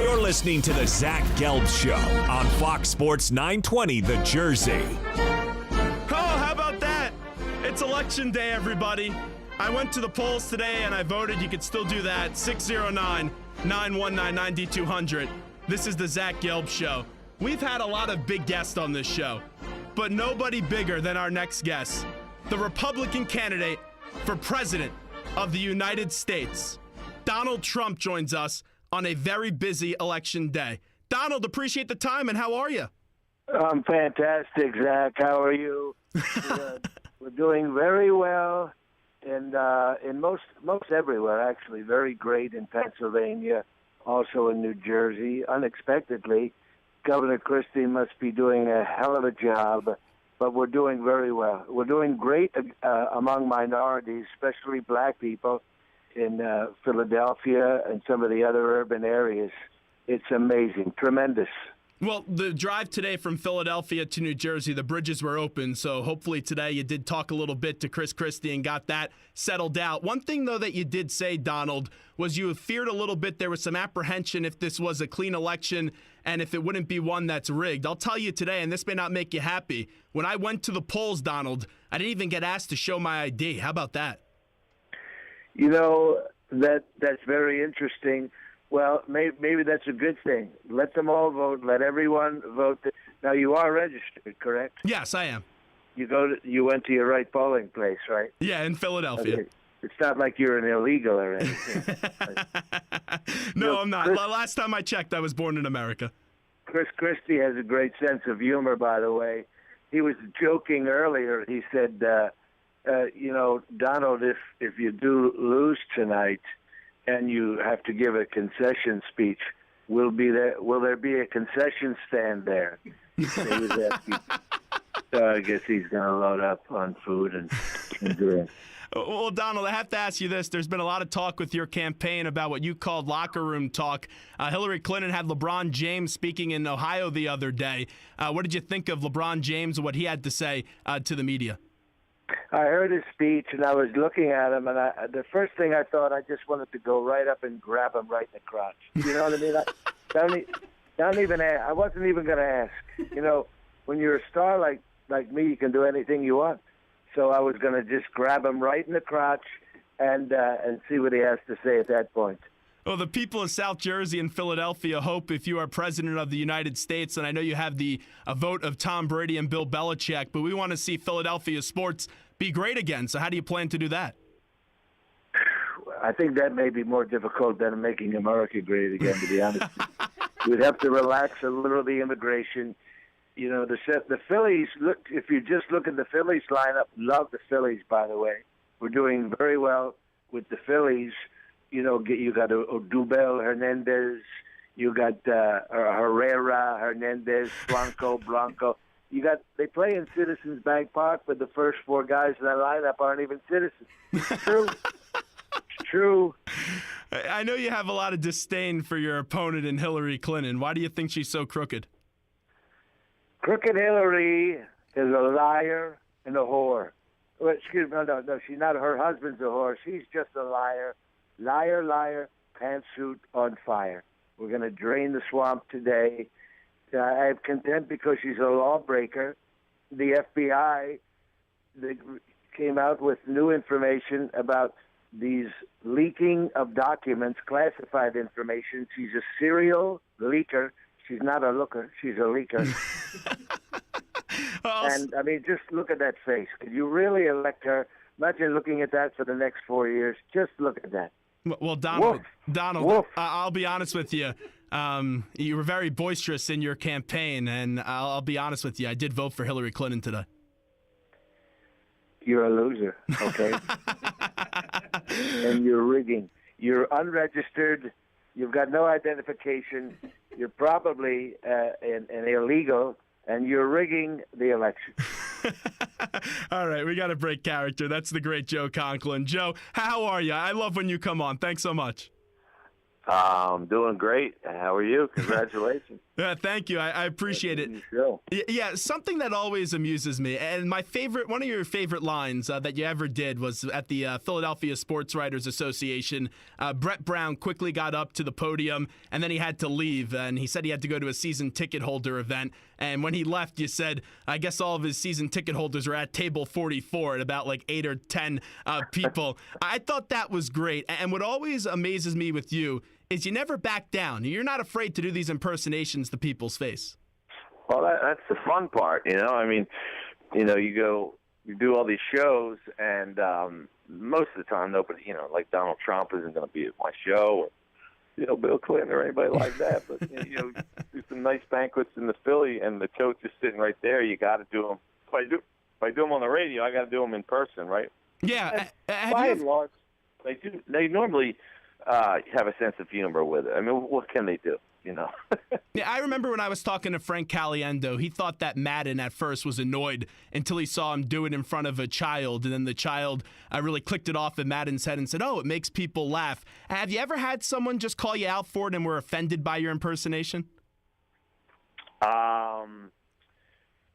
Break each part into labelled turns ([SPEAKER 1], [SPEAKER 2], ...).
[SPEAKER 1] You're listening to the Zach Gelb Show on Fox Sports 920 The Jersey.
[SPEAKER 2] Oh, how about that? It's election day, everybody. I went to the polls today and I voted. You could still do that. 609-919-9200. This is the Zach Gelb Show. We've had a lot of big guests on this show, but nobody bigger than our next guest, the Republican candidate for president of the United States. Donald Trump joins us on a very busy election day. Donald, appreciate the time, and how are you?
[SPEAKER 3] I'm fantastic, Zach. How are you? We're doing very well in most everywhere, actually. Very great in Pennsylvania, also in New Jersey. Unexpectedly, Governor Christie must be doing a hell of a job, but we're doing very well. We're doing great among minorities, especially black people in Philadelphia and some of the other urban areas. It's amazing, tremendous.
[SPEAKER 2] Well, the drive today from Philadelphia to New Jersey, the bridges were open, so hopefully today you did talk a little bit to Chris Christie and got that settled out. One thing, though, that you did say, Donald, was you feared a little bit there was some apprehension if this was a clean election and if it wouldn't be one that's rigged. I'll tell you today, and this may not make you happy, when I went to the polls, Donald, I didn't even get asked to show my ID. How about that?
[SPEAKER 3] You know, that's very interesting. Well, maybe that's a good thing. Let them all vote. Let everyone vote. Now, you are registered, correct?
[SPEAKER 2] Yes, I am.
[SPEAKER 3] You went to your right polling place, right?
[SPEAKER 2] Yeah, in Philadelphia.
[SPEAKER 3] Okay. It's not like you're an illegal or anything.
[SPEAKER 2] No, I'm not. Last time I checked, I was born in America.
[SPEAKER 3] Chris Christie has a great sense of humor, by the way. He was joking earlier. He said, Donald, if you do lose tonight and you have to give a concession speech, will there be a concession stand there? He was asking. So I guess he's going to load up on food and drink.
[SPEAKER 2] Well, Donald, I have to ask you this. There's been a lot of talk with your campaign about what you called locker room talk. Hillary Clinton had LeBron James speaking in Ohio the other day. What did you think of LeBron James and what he had to say to the media?
[SPEAKER 3] I heard his speech, and I was looking at him, and the first thing I thought, I just wanted to go right up and grab him right in the crotch. You know what I mean? Don't even ask. I wasn't even going to ask. You know, when you're a star like me, you can do anything you want. So I was going to just grab him right in the crotch and see what he has to say at that point.
[SPEAKER 2] Well, the people of South Jersey and Philadelphia hope if you are president of the United States, and I know you have the vote of Tom Brady and Bill Belichick, but we want to see Philadelphia sports be great again. So how do you plan to do that?
[SPEAKER 3] I think that may be more difficult than making America great again, to be honest. We'd have to relax a little the immigration. You know, the Phillies, look, if you just look at the Phillies lineup, love the Phillies, by the way. We're doing very well with the Phillies. You know, you got Odubel, Hernandez, you got Herrera, Hernandez, Blanco. They play in Citizens Bank Park, but the first four guys in that lineup aren't even citizens. It's true. It's true.
[SPEAKER 2] I know you have a lot of disdain for your opponent in Hillary Clinton. Why do you think she's so crooked?
[SPEAKER 3] Crooked Hillary is a liar and a whore. Well, excuse me, no, she's not. Her husband's a whore. She's just a liar. Liar, pantsuit on fire. We're going to drain the swamp today. I'm content because she's a lawbreaker. The FBI came out with new information about these leaking of documents, classified information. She's a serial leaker. She's not a looker. She's a leaker. And, I mean, just look at that face. Could you really elect her? Imagine looking at that for the next 4 years. Just look at that.
[SPEAKER 2] Well, Donald,
[SPEAKER 3] Wolf.
[SPEAKER 2] I'll be honest with you. You were very boisterous in your campaign, and I'll be honest with you. I did vote for Hillary Clinton today.
[SPEAKER 3] You're a loser, okay? And you're rigging. You're unregistered. You've got no identification. You're probably an illegal, and you're rigging the election.
[SPEAKER 2] All right, we got to break character. That's the great Joe Conklin. Joe, how are you? I love when you come on. Thanks so much.
[SPEAKER 4] I'm doing great. How are you? Congratulations.
[SPEAKER 2] Thank you. I appreciate it. Yeah, something that always amuses me, and one of your favorite lines that you ever did was at the Philadelphia Sports Writers Association. Brett Brown quickly got up to the podium, and then he had to leave, and he said he had to go to a season ticket holder event. And when he left, you said, I guess all of his season ticket holders are at table 44 at about like 8 or 10 people. I thought that was great. And what always amazes me with you is you never back down. You're not afraid to do these impersonations to people's face.
[SPEAKER 4] Well, that's the fun part, I mean, you do all these shows, and most of the time nobody, like Donald Trump isn't going to be at my show, or, Bill Clinton or anybody like that. But, do some nice banquets in the Philly, and the coach is sitting right there. You got to do them. If I do them on the radio, I got to do them in person, right?
[SPEAKER 2] Yeah.
[SPEAKER 4] By and large, they normally have a sense of humor with it. I mean, what can they do?
[SPEAKER 2] Yeah, I remember when I was talking to Frank Caliendo, he thought that Madden at first was annoyed until he saw him do it in front of a child, and then the child really clicked it off in Madden's head and said, oh, it makes people laugh. Have you ever had someone just call you out for it and were offended by your impersonation?
[SPEAKER 4] I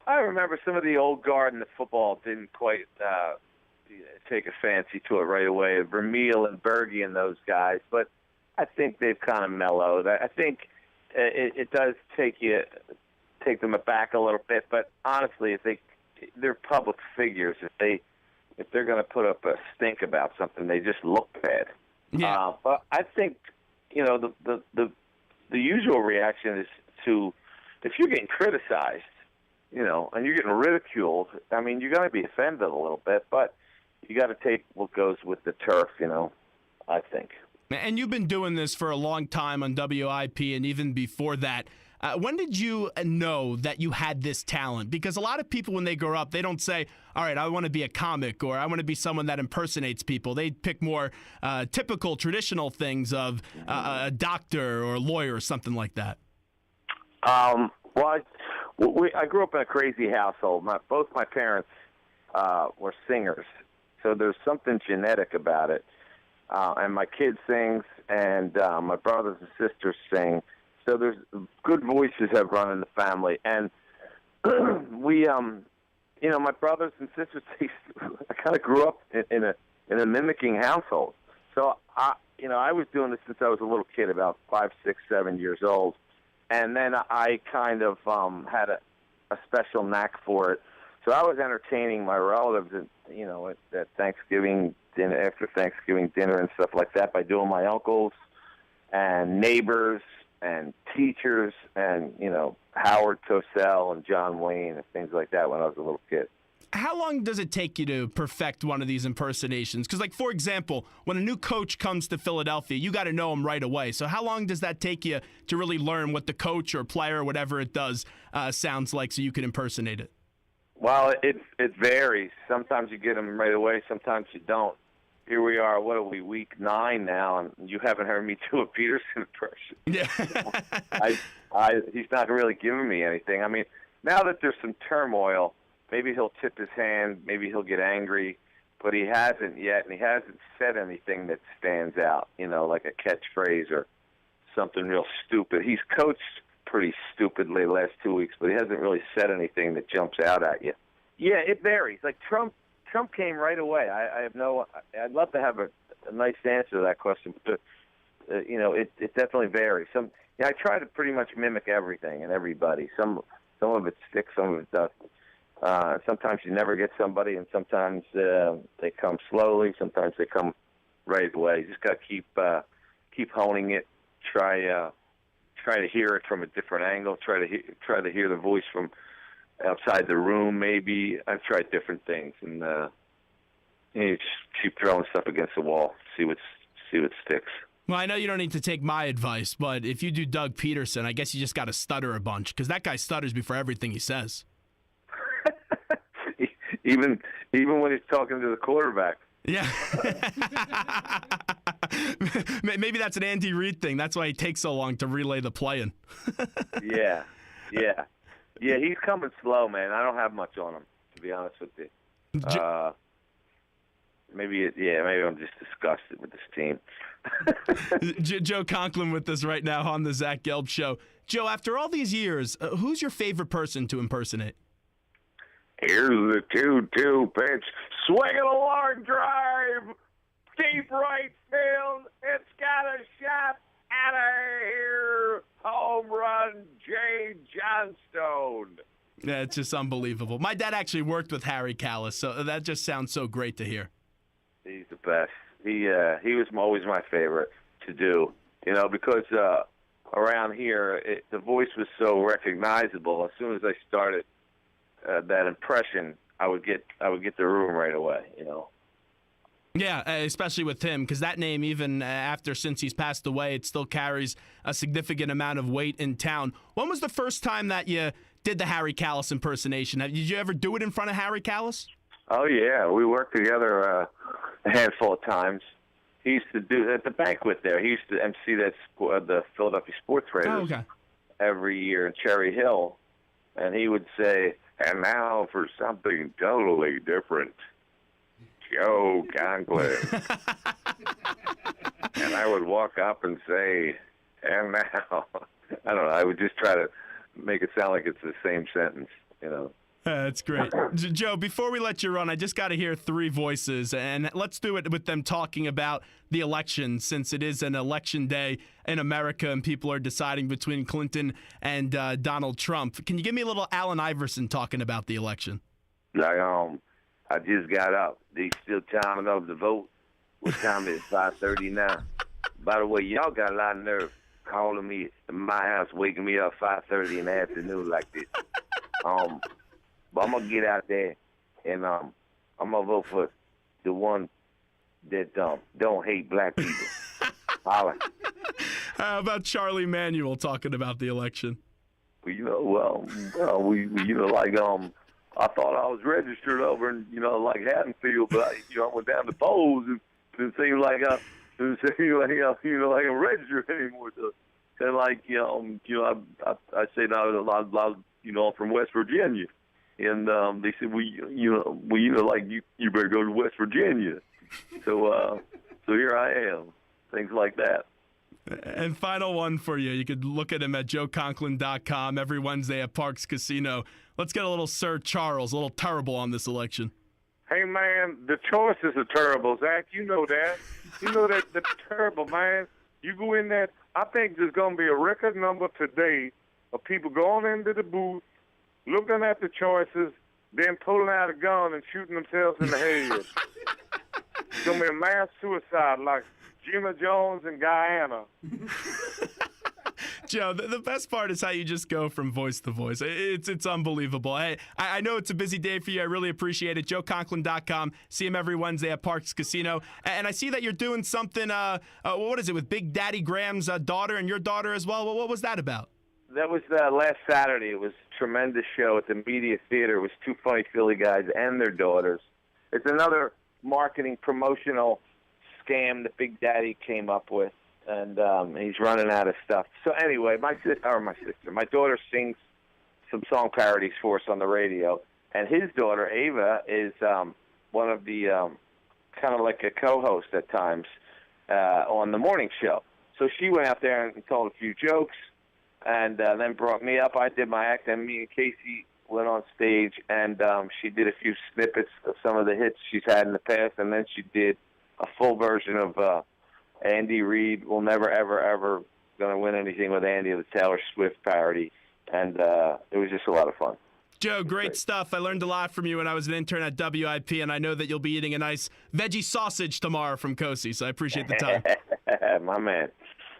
[SPEAKER 4] remember some of the old guard in the football didn't quite take a fancy to it right away. Vermeil and Berge and those guys, but I think they've kind of mellowed. I think it does take them aback a little bit, but honestly, they're public figures. If they're going to put up a stink about something, they just look bad.
[SPEAKER 2] Yeah.
[SPEAKER 4] But I think the usual reaction is to, if you're getting criticized, and you're getting ridiculed, I mean, you're going to be offended a little bit, but you got to take what goes with the turf, I think.
[SPEAKER 2] And you've been doing this for a long time on WIP and even before that. When did you know that you had this talent? Because a lot of people, when they grow up, they don't say, all right, I want to be a comic or I want to be someone that impersonates people. They pick more typical, traditional things of a doctor or a lawyer or something like that.
[SPEAKER 4] Well, I grew up in a crazy household. Both my parents were singers, so there's something genetic about it. And my kid sings, and my brothers and sisters sing. So there's good voices have run in the family. And we, my brothers and sisters, I kind of grew up in a mimicking household. So I was doing this since I was a little kid, about 5, 6, 7 years old. And then I kind of had a special knack for it. So I was entertaining my relatives, at Thanksgiving dinner, after Thanksgiving dinner and stuff like that, by doing my uncles and neighbors and teachers and Howard Cosell and John Wayne and things like that when I was a little kid.
[SPEAKER 2] How long does it take you to perfect one of these impersonations? Because, like, for example, when a new coach comes to Philadelphia, you got to know him right away. So how long does that take you to really learn what the coach or player or whatever it does sounds like so you can impersonate it?
[SPEAKER 4] Well, it varies. Sometimes you get them right away. Sometimes you don't. Here we are, what are we, week 9 now, and you haven't heard me do a Peterson impression.
[SPEAKER 2] Yeah.
[SPEAKER 4] He's not really giving me anything. I mean, now that there's some turmoil, maybe he'll tip his hand, maybe he'll get angry, but he hasn't yet, and he hasn't said anything that stands out, like a catchphrase or something real stupid. He's coached pretty stupidly the last 2 weeks, but he hasn't really said anything that jumps out at you. Yeah, it varies. Like Trump came right away. I'd love to have a nice answer to that question, but it definitely varies. I try to pretty much mimic everything and everybody. Some of it sticks, some of it doesn't. Sometimes you never get somebody, and sometimes they come slowly. Sometimes they come right away. You just got to keep honing it. Try to hear it from a different angle. Try to hear the voice from outside the room. Maybe I've tried different things, and you just keep throwing stuff against the wall. See what sticks.
[SPEAKER 2] Well, I know you don't need to take my advice, but if you do Doug Peterson, I guess you just got to stutter a bunch, because that guy stutters before everything he says.
[SPEAKER 4] even when he's talking to the quarterback.
[SPEAKER 2] Yeah. Maybe that's an Andy Reid thing. That's why he takes so long to relay the play-in.
[SPEAKER 4] Yeah. He's coming slow, man. I don't have much on him, to be honest with you. maybe I'm just disgusted with this team.
[SPEAKER 2] Joe Conklin with us right now on the Zach Gelb Show. Joe, after all these years, who's your favorite person to impersonate?
[SPEAKER 4] Here's the 2-2 pitch. Swinging a long drive. Deep right field. It's got a shot out of here. Home run, Jay Johnstone.
[SPEAKER 2] Yeah, it's just unbelievable. My dad actually worked with Harry Kalas, so that just sounds so great to hear.
[SPEAKER 4] He's the best. He was always my favorite to do, because around here the voice was so recognizable. As soon as I started that impression, I would get the room right away.
[SPEAKER 2] Yeah, especially with him, because that name, even since he's passed away, it still carries a significant amount of weight in town. When was the first time that you did the Harry Kalas impersonation? Did you ever do it in front of Harry Kalas?
[SPEAKER 4] Oh, yeah. We worked together a handful of times. He used to do at the banquet there. He used to MC the Philadelphia Sports Raiders every year in Cherry Hill. And he would say, and now for something totally different, Joe Conklin. And I would walk up and say, and now, I don't know, I would just try to make it sound like it's the same sentence,
[SPEAKER 2] That's great. Joe, before we let you run, I just got to hear three voices, and let's do it with them talking about the election, since it is an election day in America and people are deciding between Clinton and Donald Trump. Can you give me a little Allen Iverson talking about the election?
[SPEAKER 4] I just got up. They still time enough to vote. What time is it? 5:30 now. By the way, y'all got a lot of nerve calling me in my house, waking me up 5:30 in the afternoon like this. But I'm gonna get out there and I'm gonna vote for the one that don't hate black people. Holla.
[SPEAKER 2] How about Charlie Manuel talking about the election?
[SPEAKER 4] I thought I was registered over in like Haddonfield, but I went down the polls and it seemed like I'm registered anymore. So, and I said I'm from West Virginia. And they said, you better go to West Virginia. So here I am. Things like that.
[SPEAKER 2] And final one for you. You could look at him at joeconklin.com every Wednesday at Parks Casino. Let's get a little Sir Charles, a little terrible on this election.
[SPEAKER 5] Hey, man, the choices are terrible, Zach. You know that. You know that they're terrible, man. You go in there. I think there's going to be a record number today of people going into the booth, looking at the choices, then pulling out a gun and shooting themselves in the head. It's going to be a mass suicide like Gina Jones and Guyana.
[SPEAKER 2] Joe, the best part is how you just go from voice to voice. It's unbelievable. Hey, I know it's a busy day for you. I really appreciate it. JoeConklin.com. See him every Wednesday at Parks Casino. And I see that you're doing something, what is it, with Big Daddy Graham's daughter and your daughter as well. What was that about?
[SPEAKER 4] That was last Saturday. It was a tremendous show at the Media Theater. It was two funny Philly guys and their daughters. It's another marketing promotional scam that Big Daddy came up with, and he's running out of stuff. So anyway, my daughter sings some song parodies for us on the radio, and his daughter, Ava, is one of the kind of like a co-host at times on the morning show. So she went out there and told a few jokes, and then brought me up. I did my act, and me and Casey went on stage, and she did a few snippets of some of the hits she's had in the past, and then she did a full version of Andy Reid Will Never, Ever, Ever Gonna Win Anything with Andy, the Taylor Swift parody, and it was just a lot of fun.
[SPEAKER 2] Joe, great stuff. I learned a lot from you when I was an intern at WIP, and I know that you'll be eating a nice veggie sausage tomorrow from Kosi, so I appreciate the time.
[SPEAKER 4] My man.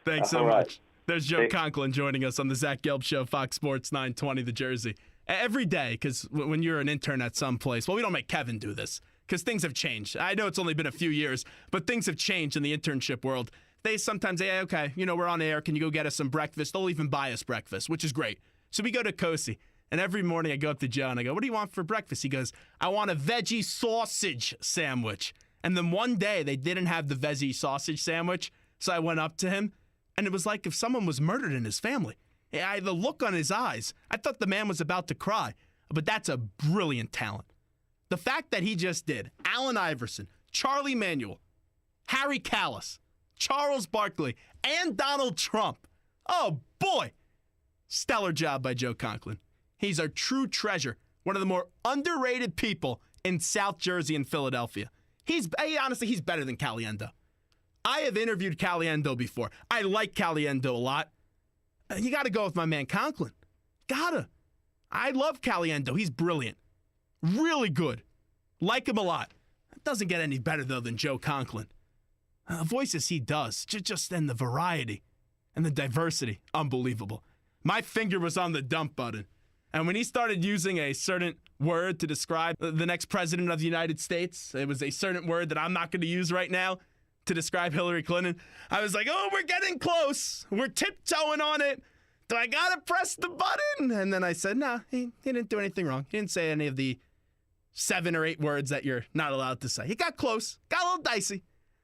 [SPEAKER 2] Thanks so much. There's Joe Conklin joining us on the Zach Gelb Show, Fox Sports 920, The Jersey. Every day, because when you're an intern at some place, well, we don't make Kevin do this, because things have changed. I know it's only been a few years, but things have changed in the internship world. They sometimes say, hey, okay, we're on air. Can you go get us some breakfast? They'll even buy us breakfast, which is great. So we go to Kosi, and every morning I go up to Joe, and I go, what do you want for breakfast? He goes, I want a veggie sausage sandwich. And then one day they didn't have the veggie sausage sandwich, so I went up to him, and it was like if someone was murdered in his family. The look on his eyes, I thought the man was about to cry, but that's a brilliant talent. The fact that he just did, Allen Iverson, Charlie Manuel, Harry Callis, Charles Barkley, and Donald Trump. Oh, boy. Stellar job by Joe Conklin. He's a true treasure, one of the more underrated people in South Jersey and Philadelphia. Honestly, he's better than Caliendo. I have interviewed Caliendo before. I like Caliendo a lot. You got to go with my man Conklin. Gotta. I love Caliendo. He's brilliant. Really good. Like him a lot. It doesn't get any better, though, than Joe Conklin. The voices he does, just and the variety and the diversity, unbelievable. My finger was on the dump button. And when he started using a certain word to describe the next president of the United States, it was a certain word that I'm not going to use right now to describe Hillary Clinton. I was like, oh, we're getting close. We're tiptoeing on it. Do I got to press the button? And then I said, nah, he didn't do anything wrong. He didn't say any of the 7 or 8 words that you're not allowed to say. He got close. Got a little dicey.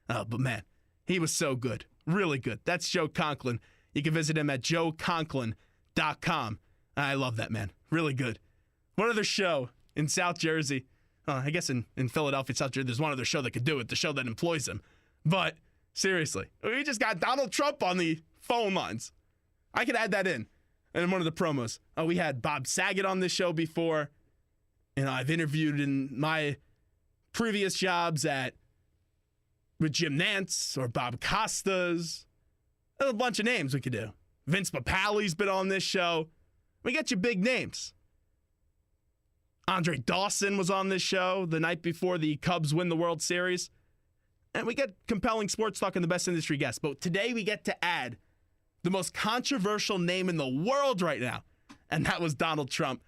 [SPEAKER 2] Oh, but man, he was so good. Really good. That's Joe Conklin. You can visit him at joeconklin.com. I love that man. Really good. One other show in South Jersey. I guess in Philadelphia, South Jersey, there's one other show that could do it, the show that employs him. But seriously, we just got Donald Trump on the phone lines. I could add that in one of the promos. We had Bob Saget on this show before. I've interviewed in my previous jobs with Jim Nantz or Bob Costas. There's a bunch of names we could do. Vince Papali's been on this show. We get you big names. Andre Dawson was on this show the night before the Cubs win the World Series. And we get compelling sports talk and the best industry guests. But today we get to add the most controversial name in the world right now. And that was Donald Trump,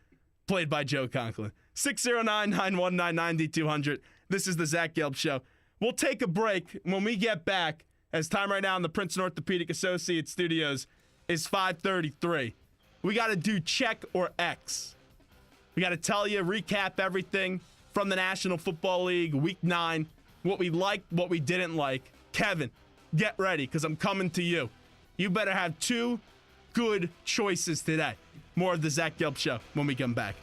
[SPEAKER 2] played by Joe Conklin. 609-919-9200. This is the Zach Gelb Show. We'll take a break. When we get back, as time right now in the Princeton Orthopedic Associates studios is 5:33. We got to do check or X. We got to tell you, recap everything from the National Football League, Week 9, what we liked, what we didn't like. Kevin, get ready, because I'm coming to you. You better have 2 good choices today. More of the Zach Gelb Show when we come back.